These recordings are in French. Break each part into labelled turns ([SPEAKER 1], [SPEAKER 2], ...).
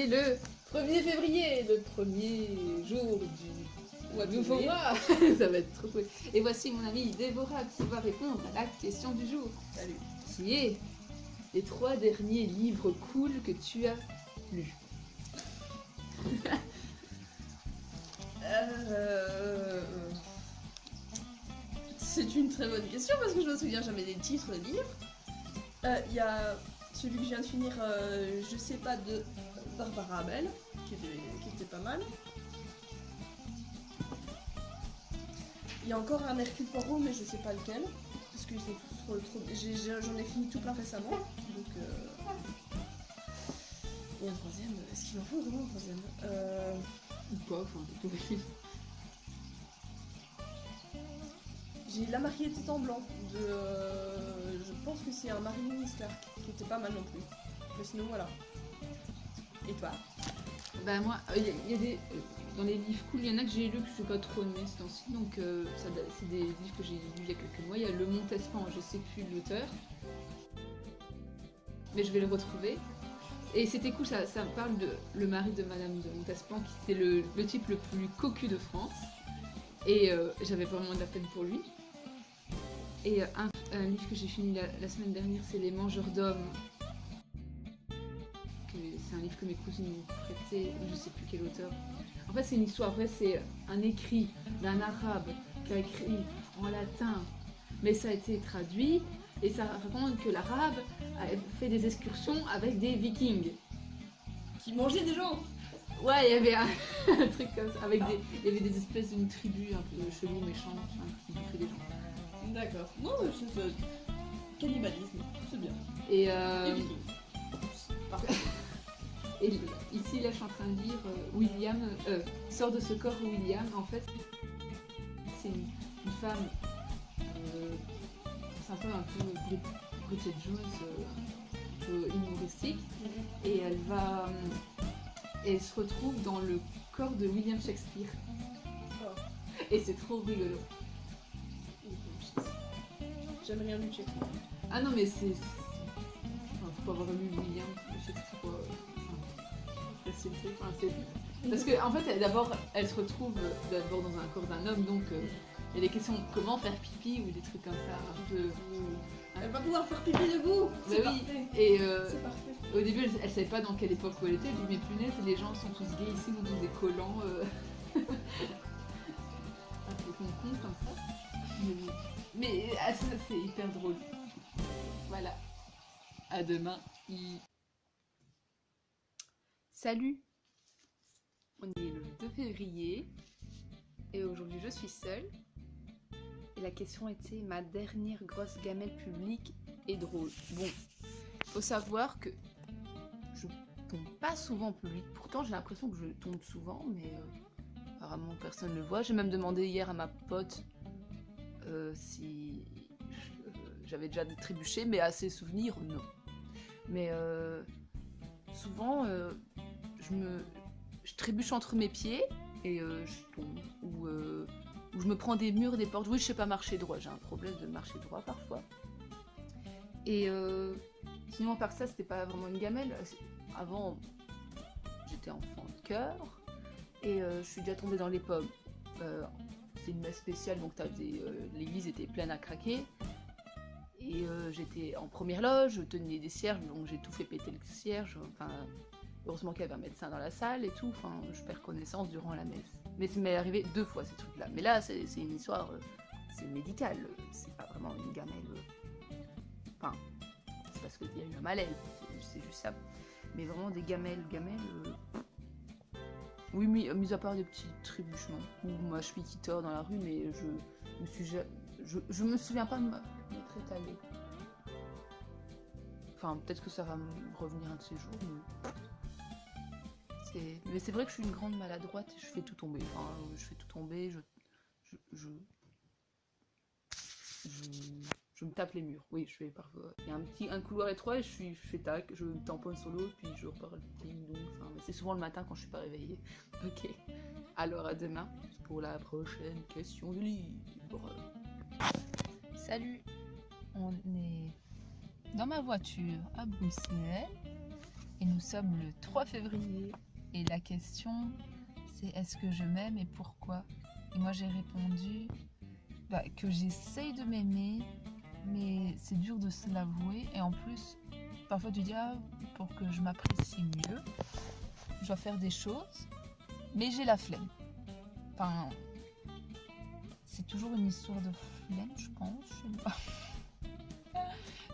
[SPEAKER 1] est le 1er février, le premier jour du nouveau mois. Ça va être trop cool. Et voici mon amie Déborah qui va répondre à la question du jour.
[SPEAKER 2] Salut.
[SPEAKER 1] Qui est les 3 derniers livres cool que tu as lus.
[SPEAKER 2] C'est une très bonne question parce que je me souviens jamais des titres des livres. Il y a celui que je viens de finir, je sais pas, de Barbara Abel, qui était pas mal. Il y a encore un Hercule Poirot, mais je sais pas lequel, parce qu'ils sont tous trop... J'en ai fini tout plein récemment, donc... Et un troisième, est-ce qu'il en faut vraiment un troisième
[SPEAKER 1] Ou pas, enfin, tout.
[SPEAKER 2] J'ai La mariée était en blanc, je pense que c'est un Marie-Louise Clark, qui était pas mal non plus. Mais sinon, voilà. Et toi?
[SPEAKER 1] Bah moi, il y a des... dans les livres cool, il y en a que j'ai lus que je n'ai pas trop aimé ce temps-ci, donc c'est des livres que j'ai lus il y a quelques mois. Il y a Le Montespan, je sais plus l'auteur, mais je vais le retrouver. Et c'était cool, ça parle de le mari de Madame de Montespan, qui était le type le plus cocu de France. Et j'avais vraiment de la peine pour lui. Et un livre que j'ai fini la semaine dernière, c'est Les Mangeurs d'Hommes. C'est un livre que mes cousines m'ont prêté, je sais plus quel auteur. En fait, c'est une histoire vraie, c'est un écrit d'un arabe qui a écrit en latin, mais ça a été traduit. Et ça raconte que l'arabe a fait des excursions avec des vikings.
[SPEAKER 2] Qui mangeait des gens.
[SPEAKER 1] Ouais, il y avait un truc comme ça, il y avait des espèces d'une tribu un peu chelou, méchant, qui bouffaient des gens.
[SPEAKER 2] D'accord. Non, c'est cannibalisme, c'est bien.
[SPEAKER 1] Et,
[SPEAKER 2] Et vikings. Parfait.
[SPEAKER 1] et ici, là, je suis en train de lire William, Sort de ce corps William. En fait, c'est une femme, c'est un peu Bridget Jones, un peu humoristique, et elle se retrouve dans le corps de William Shakespeare.
[SPEAKER 2] Oh.
[SPEAKER 1] Et c'est trop rigolo.
[SPEAKER 2] J'aime rien du Shakespeare.
[SPEAKER 1] Ah non, mais c'est... Enfin, faut pas avoir lu William Shakespeare, quoi. Enfin, c'est... Parce que en fait, d'abord, elle se retrouve d'abord dans un corps d'un homme, donc il y a des questions comment faire pipi ou des trucs comme ça, un peu...
[SPEAKER 2] Elle va pouvoir faire pipi debout. C'est
[SPEAKER 1] Bah oui.
[SPEAKER 2] parfait.
[SPEAKER 1] Et
[SPEAKER 2] C'est parfait.
[SPEAKER 1] au début, elle savait pas dans quelle époque où elle était. Elle dit mais punaise, les gens sont tous gays ici, sont tous des collants. Un peu con comme ça. Mais ça, c'est hyper drôle. Voilà. À demain. Salut. On est le 2 février. Et aujourd'hui, je suis seule. Et la question était ma dernière grosse gamelle publique et drôle. Bon, faut savoir que je tombe pas souvent en public. Pourtant, j'ai l'impression que je tombe souvent, mais apparemment personne ne le voit. J'ai même demandé hier à ma pote si j'avais déjà trébuché, mais à ses souvenirs, non. Mais souvent, je trébuche entre mes pieds et je tombe. Ou je me prends des murs, des portes. Oui, je sais pas marcher droit. J'ai un problème de marcher droit parfois. Et sinon, à part ça, c'était pas vraiment une gamelle. Avant, j'étais enfant de cœur. Et je suis déjà tombée dans les pommes. C'est une messe spéciale, donc l'église était pleine à craquer. Et j'étais en première loge, je tenais des cierges, donc j'ai tout fait péter le cierge. Enfin, heureusement qu'il y avait un médecin dans la salle et tout. Enfin, je perds connaissance durant la messe. Mais ça m'est arrivé 2 fois ces trucs-là. Mais là, c'est une histoire, c'est médical. C'est pas vraiment une gamelle. Enfin, c'est parce qu'il y a eu un malaise. C'est juste ça. Mais vraiment des gamelles. Oui, mis à part des petits trébuchements. Ou ma cheville qui tord dans la rue, mais je me souviens pas de m'être étalée. Enfin, peut-être que ça va me revenir un de ces jours, mais c'est vrai que je suis une grande maladroite et je fais tout tomber. Enfin, je fais tout tomber, je me tape les murs. Oui, je fais parfois. Il y a un couloir étroit et je fais tac, je me tamponne sur l'autre, puis je repars le ding-dong. Enfin, mais c'est souvent le matin quand je suis pas réveillée. Ok. Alors à demain pour la prochaine question du livre. Salut. On est dans ma voiture à Bruxelles
[SPEAKER 3] et nous sommes le 3 février. Et la question, c'est est-ce que je m'aime et pourquoi? Et moi j'ai répondu que j'essaye de m'aimer, mais c'est dur de se l'avouer. Et en plus, parfois tu dis pour que je m'apprécie mieux, je dois faire des choses, mais j'ai la flemme. Enfin, c'est toujours une histoire de flemme, je pense. Je sais pas.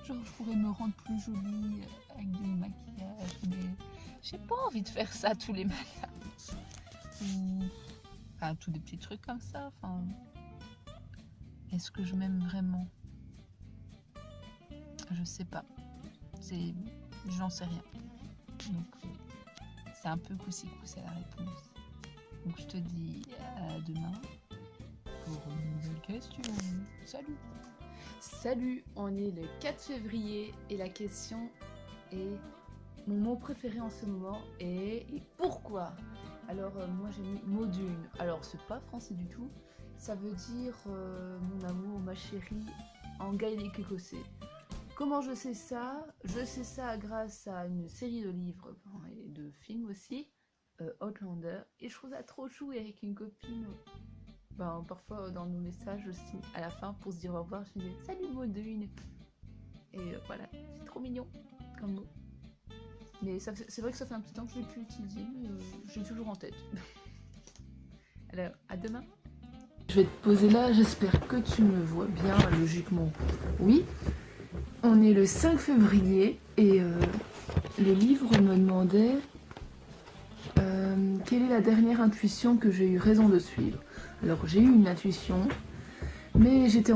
[SPEAKER 3] Genre, je pourrais me rendre plus jolie avec du maquillage, mais j'ai pas envie de faire ça tous les matins. Enfin, tous des petits trucs comme ça. Enfin, est-ce que je m'aime vraiment? Je sais pas. J'en sais rien. Donc, c'est un peu coussi-coussé la réponse. Donc, je te dis à demain pour une nouvelle question. Salut!
[SPEAKER 1] Salut, on est le 4 février et la question est mon mot préféré en ce moment est et pourquoi? Alors moi j'ai mis mot d'une. Alors c'est pas français du tout, ça veut dire mon amour, ma chérie en gaélique écossais. Comment je sais ça? Je sais ça grâce à une série de livres et de films aussi, Outlander, et je trouve ça trop chou et avec une copine. Parfois dans nos messages aussi, à la fin, pour se dire au revoir, je dis salut mot de une. Et voilà, c'est trop mignon comme mot. Mais c'est vrai que ça fait un petit temps que je l'ai plus utilisé, mais j'ai toujours en tête. Alors, à demain. Je vais te poser là, j'espère que tu me vois bien, logiquement. Oui, on est le 5 février et le livre me demandait quelle est la dernière intuition que j'ai eu raison de suivre. Alors j'ai eu une intuition, mais j'étais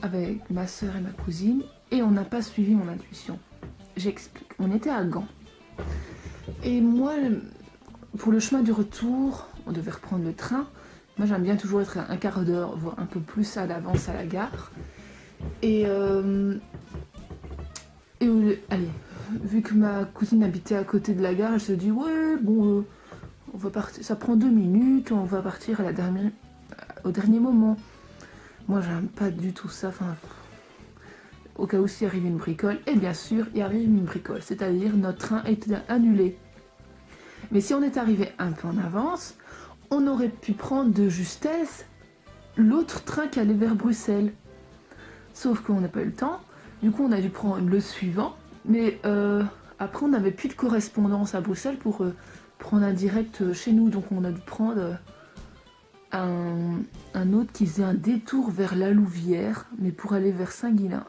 [SPEAKER 1] avec ma soeur et ma cousine et on n'a pas suivi mon intuition. J'explique. On était à Gand. Et moi, pour le chemin du retour, on devait reprendre le train. Moi j'aime bien toujours être un quart d'heure, voire un peu plus à l'avance à la gare. Et allez, vu que ma cousine habitait à côté de la gare, elle se dit ouais bon on va partir, ça prend 2 minutes, on va partir au dernier moment. Moi j'aime pas du tout ça, enfin, au cas où s'il arrive une bricole, et bien sûr il arrive une bricole, c'est-à-dire notre train était annulé. Mais si on est arrivé un peu en avance, on aurait pu prendre de justesse l'autre train qui allait vers Bruxelles. Sauf qu'on n'a pas eu le temps, du coup on a dû prendre le suivant, mais après on n'avait plus de correspondance à Bruxelles pour prendre un direct chez nous, donc on a dû prendre un autre qui faisait un détour vers la Louvière, mais pour aller vers Saint-Guilain,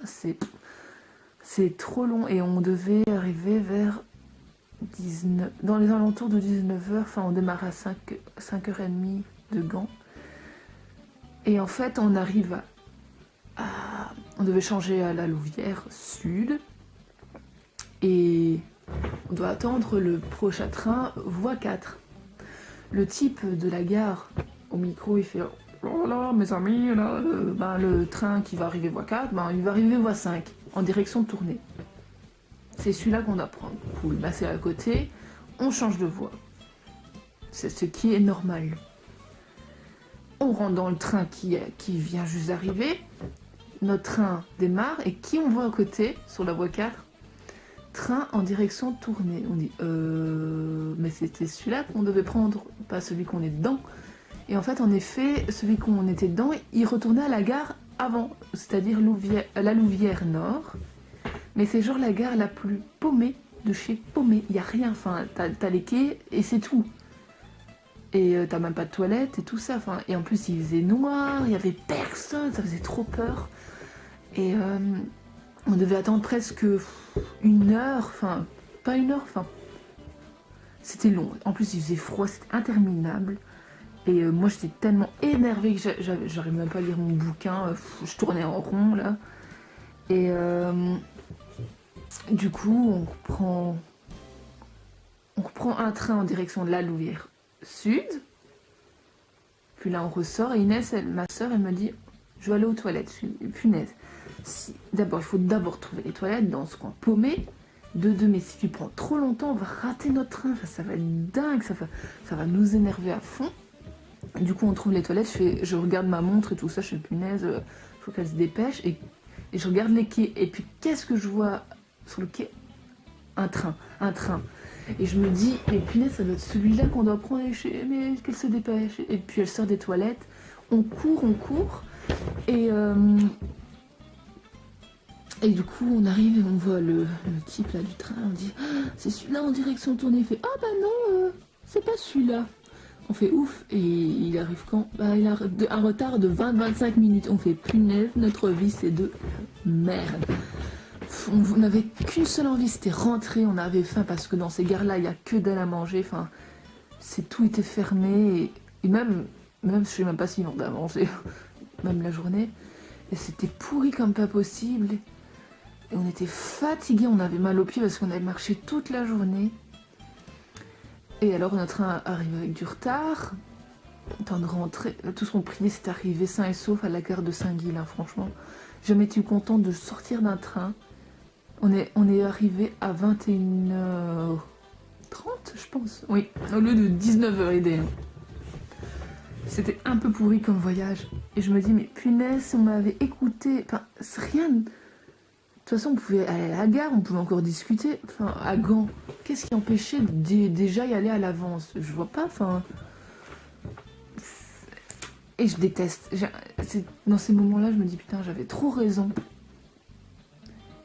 [SPEAKER 1] c'est trop long et on devait arriver vers 19, dans les alentours de 19h, enfin on démarre à 5h30 de Gand. Et en fait on arrive on devait changer à la Louvière Sud et on doit attendre le prochain train voie 4. Le type de la gare au micro il fait oh là mes amis là, le train qui va arriver voie 4 il va arriver voie 5 en direction de Tournai. C'est celui-là qu'on doit prendre. Cool, c'est à côté, on change de voie. C'est ce qui est normal. On rentre dans le train qui vient juste d'arriver. Notre train démarre et qui on voit à côté sur la voie 4? Train en direction de Tournai. On dit mais c'était celui-là qu'on devait prendre, pas celui qu'on est dedans. Et en fait en effet celui qu'on était dedans il retournait à la gare avant, c'est-à-dire la Louvière Nord. Mais c'est genre la gare la plus paumée de chez paumée. Il n'y a rien, enfin t'as les quais et c'est tout. Et t'as même pas de toilette et tout ça. Et en plus il faisait noir, il y avait personne, ça faisait trop peur. Et on devait attendre presque 1 heure, enfin pas 1 heure, enfin c'était long. En plus il faisait froid, c'était interminable. Et moi j'étais tellement énervée que j'arrivais même pas à lire mon bouquin, je tournais en rond là. Et du coup on reprend un train en direction de la Louvière Sud. Puis là on ressort et Inès, ma soeur, elle me dit je vais aller aux toilettes. Je suis punaise. D'abord, il faut d'abord trouver les toilettes dans ce coin paumé. De deux, mais si tu prends trop longtemps, on va rater notre train. Enfin, ça va être dingue, ça va nous énerver à fond. Du coup, on trouve les toilettes. Je regarde ma montre et tout ça. Je suis punaise, faut qu'elle se dépêche. Et je regarde les quais. Et puis, qu'est-ce que je vois sur le quai? Un train. Et je me dis, mais punaise, ça doit être celui-là qu'on doit prendre, mais qu'elle se dépêche. Et puis elle sort des toilettes, on court. Et du coup, on arrive et on voit le type là du train, on dit, ah, c'est celui-là en direction tournée. Il fait, ah bah non, c'est pas celui-là. On fait ouf, et il arrive quand? Bah, il a un retard de 20-25 minutes. On fait punaise, notre vie c'est de merde. On n'avait qu'une seule envie, c'était rentrer. On avait faim parce que dans ces gares-là, il n'y a que dalle à manger. Enfin, tout était fermé. Et même, je sais même pas si on a mangé, même la journée. Et c'était pourri comme pas possible. Et on était fatigués, on avait mal aux pieds parce qu'on avait marché toute la journée. Et alors notre train arrive avec du retard. Temps de rentrer, tout ce qu'on priait c'est arrivé sain et sauf à la gare de Saint-Guil, hein, franchement. Jamais été contente de sortir d'un train. On est arrivé à 21h30 je pense. Oui, au lieu de 19h. C'était un peu pourri comme voyage. Et je me dis mais punaise, si on m'avait écouté, enfin c'est rien. De toute façon, on pouvait aller à la gare, on pouvait encore discuter. Enfin, à Gand, qu'est-ce qui empêchait déjà y aller à l'avance? Je vois pas, enfin... Et je déteste. Dans ces moments-là, je me dis, putain, j'avais trop raison.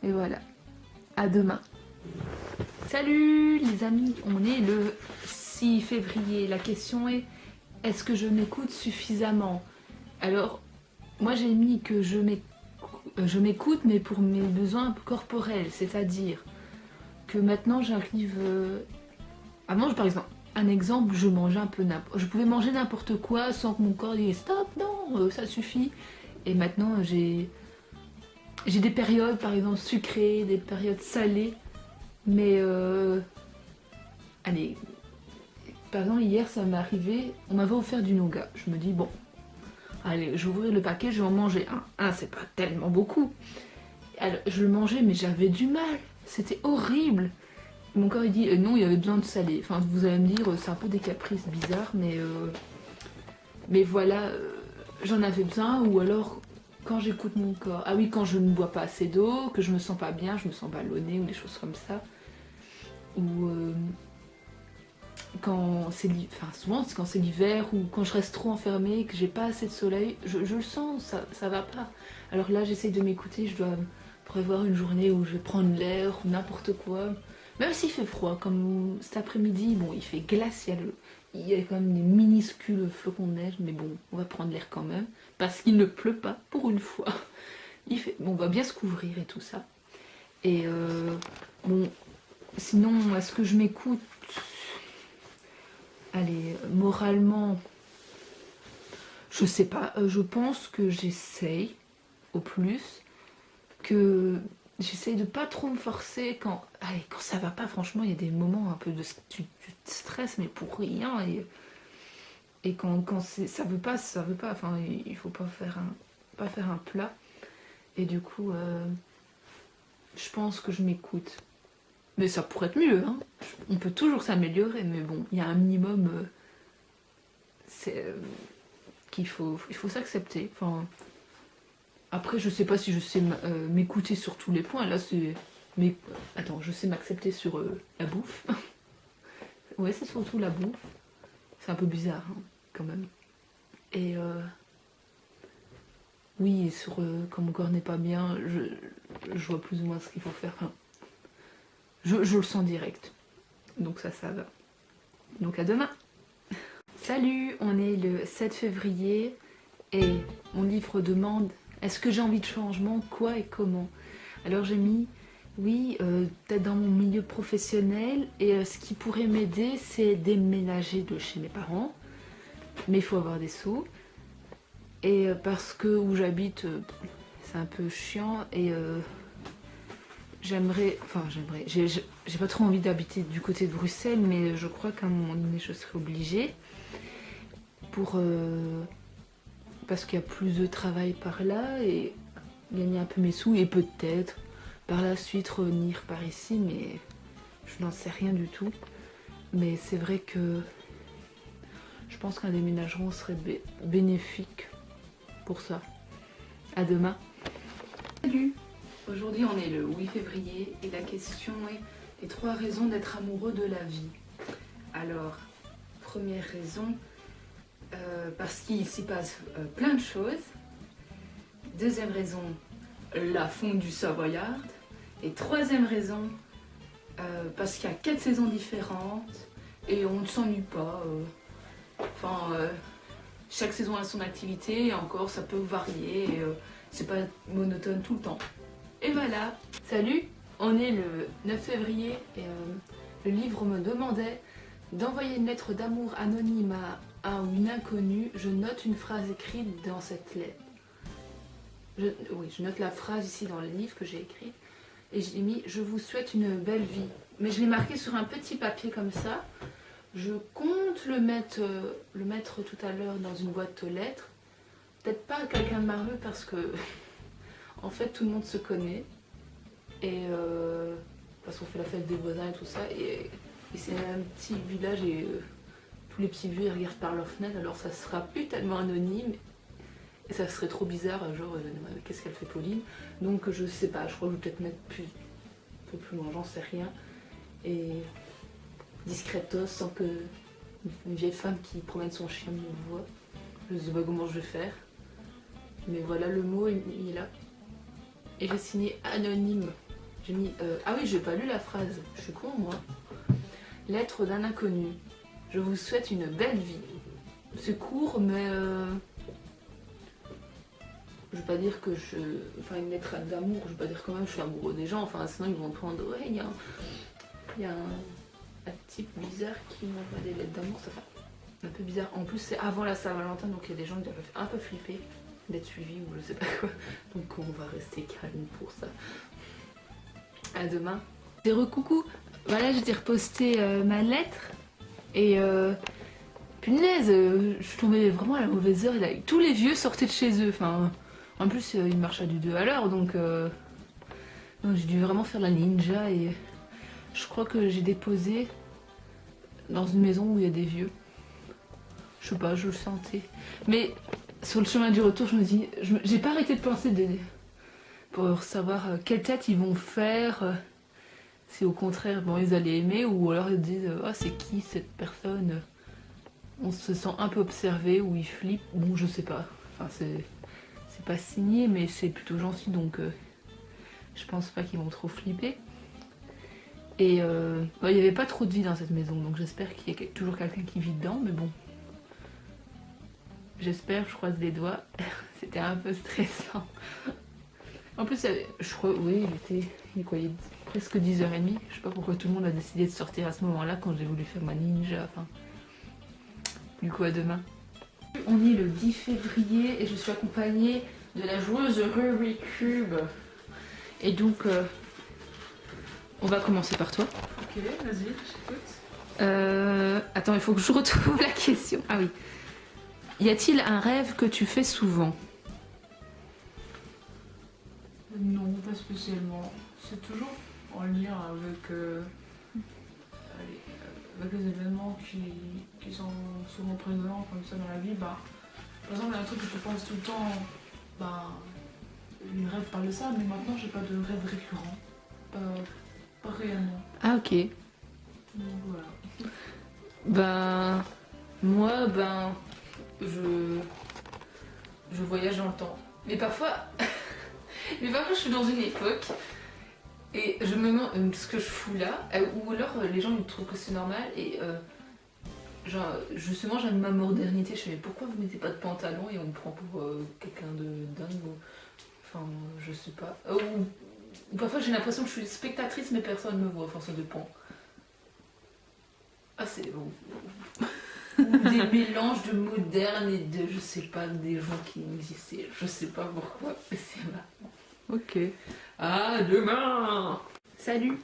[SPEAKER 1] Et voilà. À demain. Salut les amis, on est le 6 février. La question est, est-ce que je m'écoute suffisamment? Alors, moi j'ai mis que je m'écoute, mais pour mes besoins corporels, c'est-à-dire que maintenant j'arrive à manger, par exemple, un exemple, je mangeais un peu je pouvais manger n'importe quoi sans que mon corps dise stop, non, ça suffit. Et maintenant j'ai des périodes, par exemple sucrées, des périodes salées, mais allez, par exemple hier ça m'est arrivé, on m'avait offert du nougat, je me dis bon, allez, j'ouvrais le paquet, je vais en manger un. C'est pas tellement beaucoup. Alors, je le mangeais, mais j'avais du mal. C'était horrible. Mon corps, il dit non, il y avait besoin de salé. Enfin, vous allez me dire, c'est un peu des caprices bizarres, mais voilà, j'en avais besoin. Ou alors, quand j'écoute mon corps. Ah oui, quand je ne bois pas assez d'eau, que je me sens pas bien, je me sens ballonnée ou des choses comme ça. Ou... quand c'est souvent c'est quand c'est l'hiver ou quand je reste trop enfermée, que j'ai pas assez de soleil, je le sens, ça va pas. Alors là j'essaye de m'écouter, je dois prévoir une journée où je vais prendre l'air ou n'importe quoi, même s'il fait froid, comme cet après-midi, bon il fait glacial, il y a quand même des minuscules flocons de neige, mais bon on va prendre l'air quand même, parce qu'il ne pleut pas pour une fois. Bon, on va bien se couvrir et tout ça. Et bon, sinon est-ce que je m'écoute? Allez, moralement, je sais pas, je pense que j'essaye au plus, que j'essaye de pas trop me forcer quand ça va pas, franchement, il y a des moments un peu de tu te stresses, mais pour rien, et quand ça veut pas, enfin, il faut pas faire un plat, et du coup, je pense que je m'écoute. Mais ça pourrait être mieux, hein. On peut toujours s'améliorer, mais bon, il y a un minimum qu'il faut s'accepter. Enfin, après, je sais pas si je sais m'écouter sur tous les points. Là, c'est... Mais attends, je sais m'accepter sur la bouffe. Ouais, c'est surtout la bouffe. C'est un peu bizarre, hein, quand même. Et oui, sur quand mon corps n'est pas bien, je vois plus ou moins ce qu'il faut faire. Enfin, je le sens direct. Donc ça va. Donc à demain. Salut, on est le 7 février et mon livre demande est-ce que j'ai envie de changement, quoi et comment? Alors j'ai mis oui, peut-être dans mon milieu professionnel, et ce qui pourrait m'aider c'est déménager de chez mes parents, mais il faut avoir des sous, et parce que où j'habite c'est un peu chiant, et j'ai pas trop envie d'habiter du côté de Bruxelles, mais je crois qu'à un moment donné je serai obligée parce qu'il y a plus de travail par là et gagner un peu mes sous, et peut-être par la suite revenir par ici, mais je n'en sais rien du tout. Mais c'est vrai que je pense qu'un déménagement serait bénéfique pour ça. À demain. Salut. Aujourd'hui on est le 8 février et la question est
[SPEAKER 4] et 3 raisons d'être amoureux de la vie. Alors, première raison, parce qu'il s'y passe plein de choses. Deuxième raison, la fondue savoyarde. Et troisième raison, parce qu'il y a 4 saisons différentes et on ne s'ennuie pas. Chaque saison a son activité et encore ça peut varier. C'est pas monotone tout le temps. Et voilà. Salut, on est le 9 février et le livre me demandait d'envoyer une lettre d'amour anonyme à un ou une inconnue. Je note une phrase écrite dans cette lettre. Je note la phrase ici dans le livre que j'ai écrit. Et j'ai mis « Je vous souhaite une belle vie ». Mais je l'ai marqué sur un petit papier comme ça. Je compte le mettre tout à l'heure dans une boîte aux lettres. Peut-être pas à quelqu'un de ma rue parce que en fait tout le monde se connaît. Et parce qu'on fait la fête des voisins et tout ça. Et c'est un petit village et tous les petits vieux ils regardent par leur fenêtre. Alors ça sera plus tellement anonyme. Et ça serait trop bizarre, genre qu'est-ce qu'elle fait Pauline. Donc je sais pas, je crois que je vais peut-être mettre un peu plus loin, j'en sais rien. Et discretos, sans que une vieille femme qui promène son chien me voit. Je sais pas comment je vais faire. Mais voilà, le mot il est là. Et j'ai signé anonyme. J'ai mis ah oui, j'ai pas lu la phrase, je suis con moi. Lettre d'un inconnu. Je vous souhaite une belle vie. C'est court mais je vais pas dire que une lettre d'amour, je vais pas dire quand même je suis amoureux des gens, enfin sinon ils vont prendre ouais, il y a un type bizarre qui m'envoie des lettres d'amour, ça fait un peu bizarre. En plus c'est avant la Saint-Valentin, donc il y a des gens qui doivent un peu flipper d'être suivis ou je sais pas quoi. Donc on va rester calme pour ça. À demain. Coucou, voilà j'ai reposté ma lettre et punaise, je suis tombée vraiment à la mauvaise heure. Tous les vieux sortaient de chez eux, enfin en plus ils marchent à du 2 à l'heure donc j'ai dû vraiment faire la ninja et je crois que j'ai déposé dans une maison où il y a des vieux. Je sais pas, je le sentais. Mais sur le chemin du retour, je me dis, j'ai pas arrêté de penser pour savoir quelle tête ils vont faire. Si au contraire, bon, ils allaient aimer ou alors ils disent, ah c'est qui cette personne? On se sent un peu observé ou ils flippent. Bon, je sais pas. Enfin, c'est pas signé, mais c'est plutôt gentil donc je pense pas qu'ils vont trop flipper. Et il n'y avait pas trop de vie dans cette maison, donc j'espère qu'il y a toujours quelqu'un qui vit dedans, mais bon. J'espère, je croise les doigts. C'était un peu stressant. En plus, je crois, oui, il est presque 10h30. Je sais pas pourquoi tout le monde a décidé de sortir à ce moment-là quand j'ai voulu faire ma ninja. Enfin, du coup, à demain. On est le 10 février et je suis accompagnée de la joueuse Rubik's Cube. Et donc, on va commencer par toi.
[SPEAKER 2] Ok, vas-y, j'écoute.
[SPEAKER 4] Attends, il faut que je retrouve la question. Ah oui. Y a-t-il un rêve que tu fais souvent?
[SPEAKER 2] Non, pas spécialement. C'est toujours en lien avec les événements qui sont souvent présents comme ça dans la vie. Bah, par exemple, il y a un truc que je pense tout le temps, bah, les rêves parlent de ça, mais maintenant j'ai pas de rêve récurrent. Pas réellement.
[SPEAKER 4] Ah ok.
[SPEAKER 2] Donc voilà.
[SPEAKER 4] Ben, moi, je voyage dans le temps. Mais parfois, je suis dans une époque et je me demande ce que je fous là, ou alors les gens ils trouvent que c'est normal et genre justement j'aime ma modernité. Je sais mais pourquoi vous mettez pas de pantalon et on me prend pour quelqu'un de dingue ou... Enfin, je sais pas. Ou parfois j'ai l'impression que je suis spectatrice mais personne me voit, enfin ça dépend. Ah c'est bon. Ou des mélanges de moderne et de, je sais pas, des gens qui existaient. Je sais pas pourquoi, mais c'est marrant. Ok. À demain. Salut.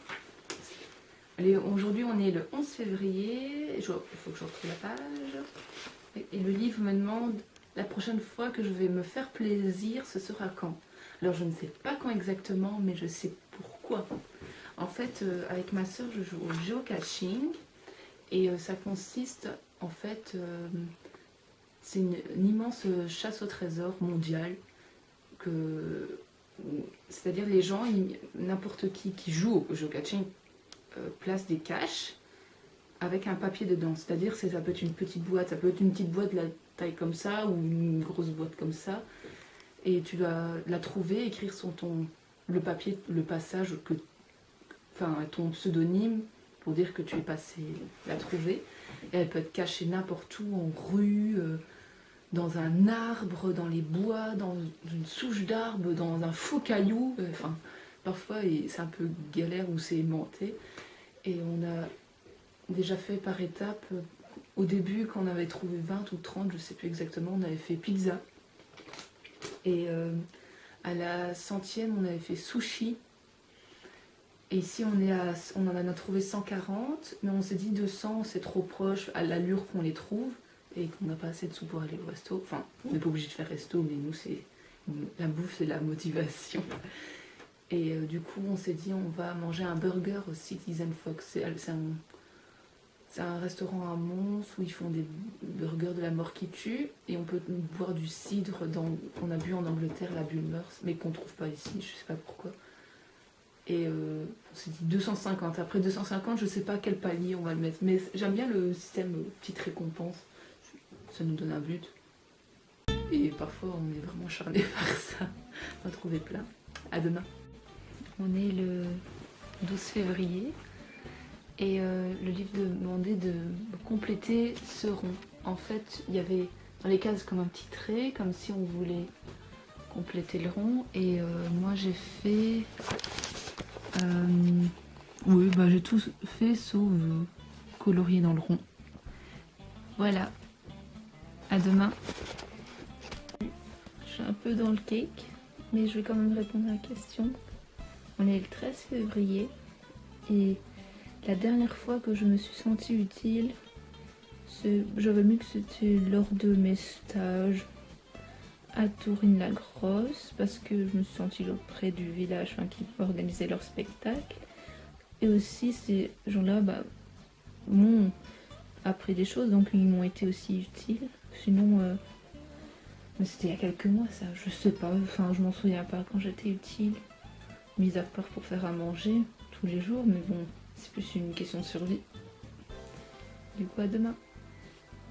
[SPEAKER 4] Allez, aujourd'hui on est le 11 février. Il faut que je retrouve la page. Et le livre me demande la prochaine fois que je vais me faire plaisir, ce sera quand? Alors je ne sais pas quand exactement, mais je sais pourquoi. En fait, avec ma soeur, je joue au geocaching. Et ça consiste, en fait, c'est une immense chasse au trésor mondiale. C'est-à-dire les gens, n'importe qui joue au geocaching, place des caches avec un papier dedans. C'est-à-dire ça peut être une petite boîte, ça peut être une petite boîte de la taille comme ça ou une grosse boîte comme ça. Et tu dois la trouver, écrire sur le papier, le passage, ton pseudonyme pour dire que tu es passé la trouver. Et elle peut être cachée n'importe où, en rue, dans un arbre, dans les bois, dans une souche d'arbre, dans un faux caillou. Parfois c'est un peu galère ou c'est aimanté. Et on a déjà fait par étapes. Au début, quand on avait trouvé 20 ou 30, je ne sais plus exactement, on avait fait pizza. Et à la 100e, on avait fait sushi. Et ici, on en a trouvé 140, mais on s'est dit 200, c'est trop proche à l'allure qu'on les trouve et qu'on n'a pas assez de sous pour aller au resto. Enfin, on n'est pas obligé de faire resto, mais nous, la bouffe, c'est la motivation. Et du coup, on s'est dit, on va manger un burger au Citizen Fox. C'est un restaurant à Mons où ils font des burgers de la mort qui tue. Et on peut boire du cidre qu'on a bu en Angleterre, la Bulmers, mais qu'on ne trouve pas ici, je sais pas pourquoi. Et on s'est dit 250. Après 250, je sais pas quel palier on va le mettre. Mais j'aime bien le système petite récompense. Ça nous donne un but. Et parfois, on est vraiment charmé par ça. On va trouver plein. À demain.
[SPEAKER 3] On est le 12 février et le livre demandait de compléter ce rond. En fait, il y avait dans les cases comme un petit trait, comme si on voulait compléter le rond. Et moi, j'ai fait... oui, j'ai tout fait sauf colorier dans le rond. Voilà. À demain. Je suis un peu dans le cake, mais je vais quand même répondre à la question. On est le 13 février et la dernière fois que je me suis sentie utile, j'avais mis que c'était lors de mes stages à Tourine-la-Grosse parce que je me suis sentie auprès du village qui organisait leur spectacle. Et aussi ces gens-là m'ont appris des choses, donc ils m'ont été aussi utiles. Sinon, mais c'était il y a quelques mois ça, je sais pas, je m'en souviens pas quand j'étais utile. Mis à part pour faire à manger tous les jours, mais bon, c'est plus une question de survie. Du coup, à demain.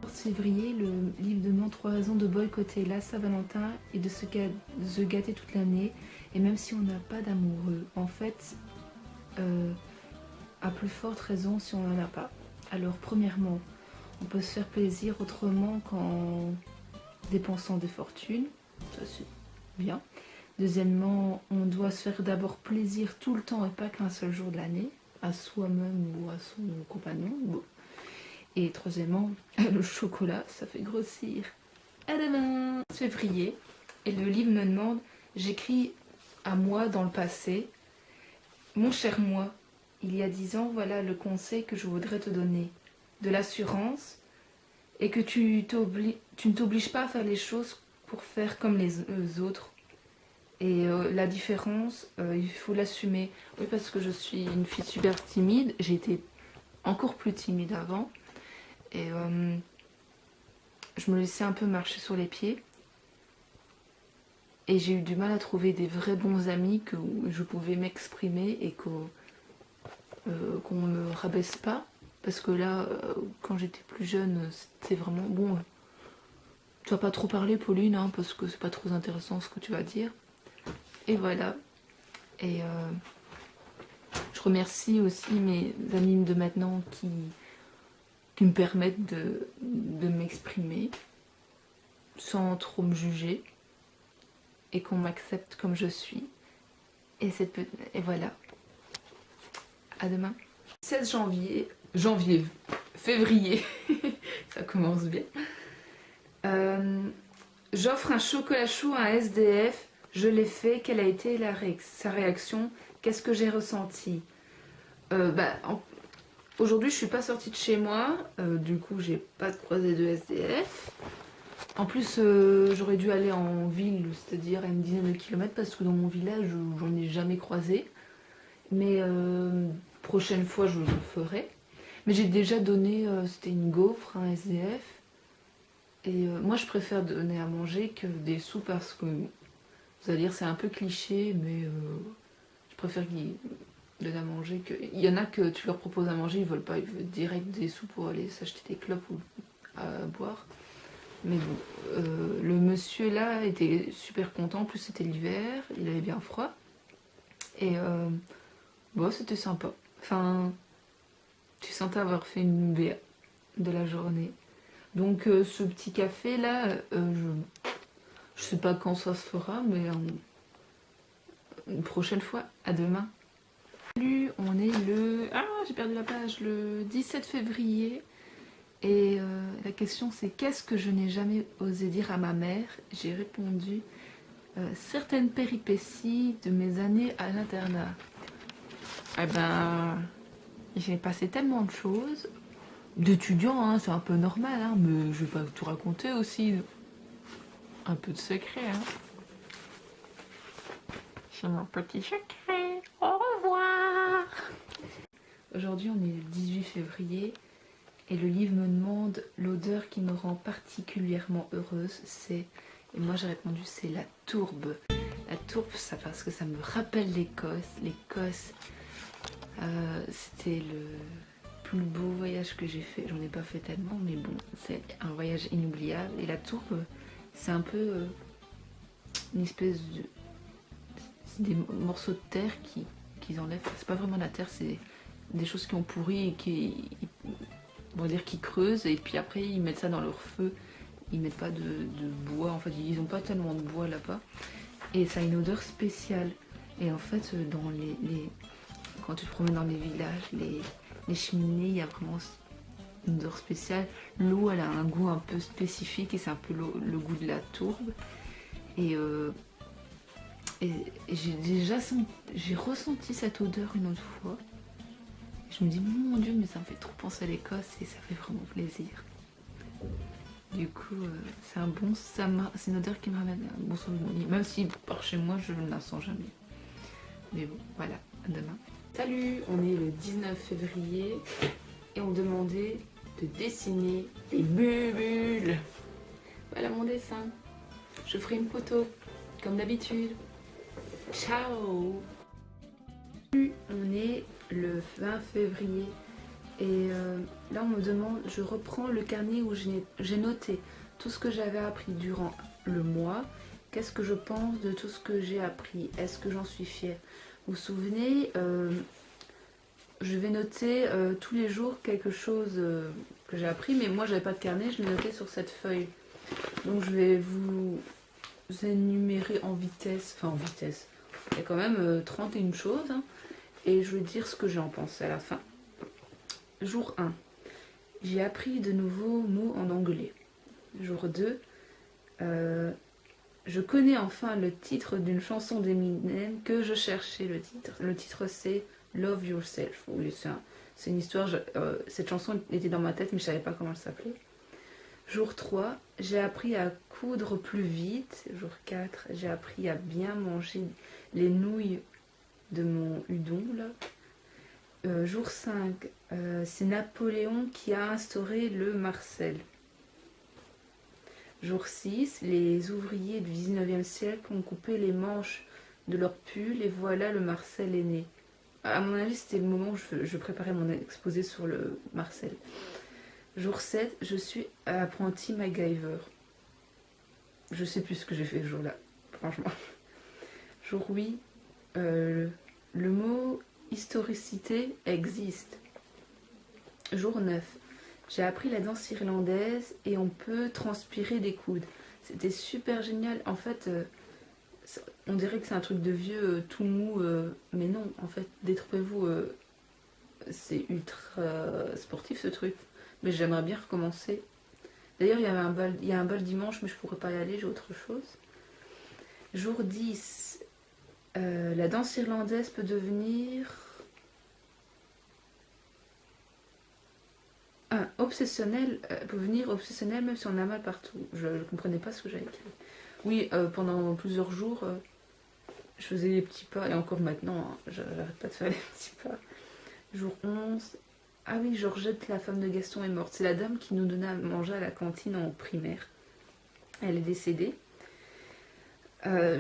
[SPEAKER 3] 14 février, le livre demande 3 raisons de boycotter la Saint-Valentin et de se gâter toute l'année, et même si on n'a pas d'amoureux. En fait, à plus forte raison si on n'en a pas. Alors, premièrement, on peut se faire plaisir autrement qu'en dépensant des fortunes. Ça, c'est bien. Deuxièmement, on doit se faire d'abord plaisir tout le temps et pas qu'un seul jour de l'année, à soi-même ou à son compagnon. Bon. Et troisièmement, le chocolat, ça fait grossir. À demain, février. Et le livre me demande, j'écris à moi dans le passé, mon cher moi, il y a 10 ans, voilà le conseil que je voudrais te donner. De l'assurance et que tu ne t'obliges pas à faire les choses pour faire comme les autres. Et la différence, il faut l'assumer. Oui, parce que je suis une fille super timide. J'ai été encore plus timide avant. Et je me laissais un peu marcher sur les pieds. Et j'ai eu du mal à trouver des vrais bons amis où je pouvais m'exprimer et qu'on ne me rabaisse pas. Parce que là, quand j'étais plus jeune, c'était vraiment... Bon, tu vas pas trop parler, Pauline, hein, parce que c'est pas trop intéressant ce que tu vas dire. Et voilà. Et je remercie aussi mes amis de maintenant qui me permettent de m'exprimer sans trop me juger et qu'on m'accepte comme je suis. Et voilà. À demain. 16 février, ça commence bien. J'offre un chocolat chaud à un SDF. Je l'ai fait, quelle a été sa réaction? Qu'est-ce que j'ai ressenti? Aujourd'hui, je suis pas sortie de chez moi, du coup, j'ai pas croisé de SDF. En plus, j'aurais dû aller en ville, c'est-à-dire à une dizaine de kilomètres, parce que dans mon village, j'en ai jamais croisé. Mais prochaine fois, je le ferai. Mais j'ai déjà donné, c'était une gaufre, un SDF. Et moi, je préfère donner à manger que des sous parce que... Vous allez dire c'est un peu cliché, mais je préfère
[SPEAKER 4] donne à manger. Il y en a que tu leur proposes à manger, ils veulent pas, ils veulent direct des sous pour aller s'acheter des clopes ou à boire. Mais bon, le monsieur là était super content, en plus c'était l'hiver, il avait bien froid. Et bon, c'était sympa. Enfin, tu sentais avoir fait une BA de la journée. Donc ce petit café là, je sais pas quand ça se fera, mais une prochaine fois, à demain. Salut, on est le... Ah, j'ai perdu la page, le 17 février. Et la question c'est qu'est-ce que je n'ai jamais osé dire à ma mère? J'ai répondu certaines péripéties de mes années à l'internat. Eh ben, j'ai passé tellement de choses. D'étudiants, hein, c'est un peu normal, hein, mais je vais pas tout raconter aussi. Un peu de secret, hein. C'est mon petit secret. Au revoir. Aujourd'hui, on est le 18 février et le livre me demande l'odeur qui me rend particulièrement heureuse, c'est... Et moi j'ai répondu c'est la tourbe. La tourbe, ça parce que ça me rappelle l'Écosse. L'Écosse, c'était le plus beau voyage que j'ai fait. J'en ai pas fait tellement, mais bon, c'est un voyage inoubliable. Et la tourbe, c'est un peu une espèce de... C'est des morceaux de terre qu'ils enlèvent. C'est pas vraiment la terre, c'est des choses qui ont pourri et qui... On va dire qu'ils creusent et puis après ils mettent ça dans leur feu. Ils mettent pas de bois, en fait ils ont pas tellement de bois là-bas. Et ça a une odeur spéciale. Et en fait dans quand tu te promènes dans les villages, les cheminées, il y a vraiment une odeur spéciale. L'eau elle a un goût un peu spécifique et c'est un peu le goût de la tourbe. Et j'ai ressenti cette odeur une autre fois. Je me dis, mon Dieu, mais ça me fait trop penser à l'Écosse et ça fait vraiment plaisir. Du coup, c'est une odeur qui me ramène un bon souvenir. Même si par chez moi, je ne la sens jamais. Mais bon, voilà, à demain. Salut, on est le 19 février et on me demandait de dessiner des bulles. Voilà mon dessin. Je ferai une photo, comme d'habitude. Ciao. On est le 20 février et là on me demande, je reprends le carnet où j'ai noté tout ce que j'avais appris durant le mois. Qu'est-ce que je pense de tout ce que j'ai appris? Est-ce que j'en suis fière? Vous vous souvenez, je vais noter tous les jours quelque chose que j'ai appris, mais moi j'avais pas de carnet, je l'ai noté sur cette feuille. Donc je vais vous énumérer en vitesse, enfin en vitesse. Il y a quand même 31 choses, hein. Et je vais dire ce que j'en pense à la fin. Jour 1. J'ai appris de nouveaux mots en anglais. Jour 2. Je connais enfin le titre d'une chanson d'Eminem que je cherchais le titre. Le titre c'est Love Yourself. Oui, c'est une histoire. Cette chanson était dans ma tête mais je savais pas comment elle s'appelait. Jour 3. J'ai appris à coudre plus vite. Jour 4. J'ai appris à bien manger les nouilles de mon udon là. Jour 5, c'est Napoléon qui a instauré le Marcel. Jour 6, les ouvriers du 19e siècle ont coupé les manches de leur pull et voilà le Marcel est né. À mon avis c'était le moment où je préparais mon exposé sur le Marcel. Jour 7, je suis apprenti MacGyver. Je sais plus ce que j'ai fait ce jour-là, franchement. Jour 8, le mot historicité existe. Jour 9. J'ai appris la danse irlandaise et on peut transpirer des coudes. C'était super génial. En fait, on dirait que c'est un truc de vieux tout mou, mais non, en fait, détrompez-vous, c'est ultra sportif ce truc. Mais j'aimerais bien recommencer. D'ailleurs, il y a un bal dimanche, mais je pourrais pas y aller, j'ai autre chose. Jour 10. La danse irlandaise peut devenir obsessionnelle, peut devenir obsessionnelle même si on a mal partout. Je ne comprenais pas ce que j'avais écrit. Oui, pendant plusieurs jours, je faisais les petits pas, et encore maintenant, hein, j'arrête pas de faire les petits pas. Jour 11. Ah oui, Georgette, la femme de Gaston, est morte. C'est la dame qui nous donnait à manger à la cantine en primaire. Elle est décédée.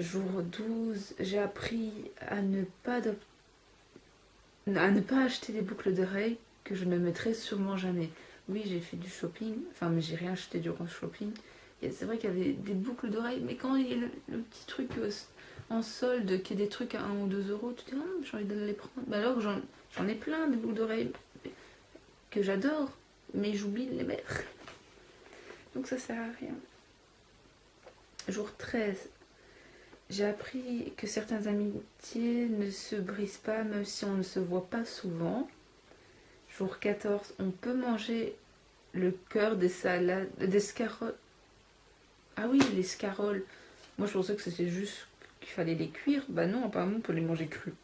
[SPEAKER 4] Jour 12, j'ai appris à ne pas à ne pas acheter des boucles d'oreilles que je ne mettrai sûrement jamais. Oui, j'ai fait du shopping, enfin, mais j'ai rien acheté durant ce shopping. Et c'est vrai qu'il y avait des boucles d'oreilles, mais quand il y a le petit truc en solde, qui est des trucs à 1 ou 2 euros, tu te dis, ah, j'ai envie de les prendre. Bah alors que j'en ai plein des boucles d'oreilles que j'adore, mais j'oublie de les mettre. Donc ça sert à rien. Jour 13. J'ai appris que certaines amitiés ne se brisent pas même si on ne se voit pas souvent. Jour 14. On peut manger le cœur des salades, des scaroles. Ah oui, les scaroles. Moi je pensais que c'était juste qu'il fallait les cuire. Bah non, apparemment on peut les manger crus.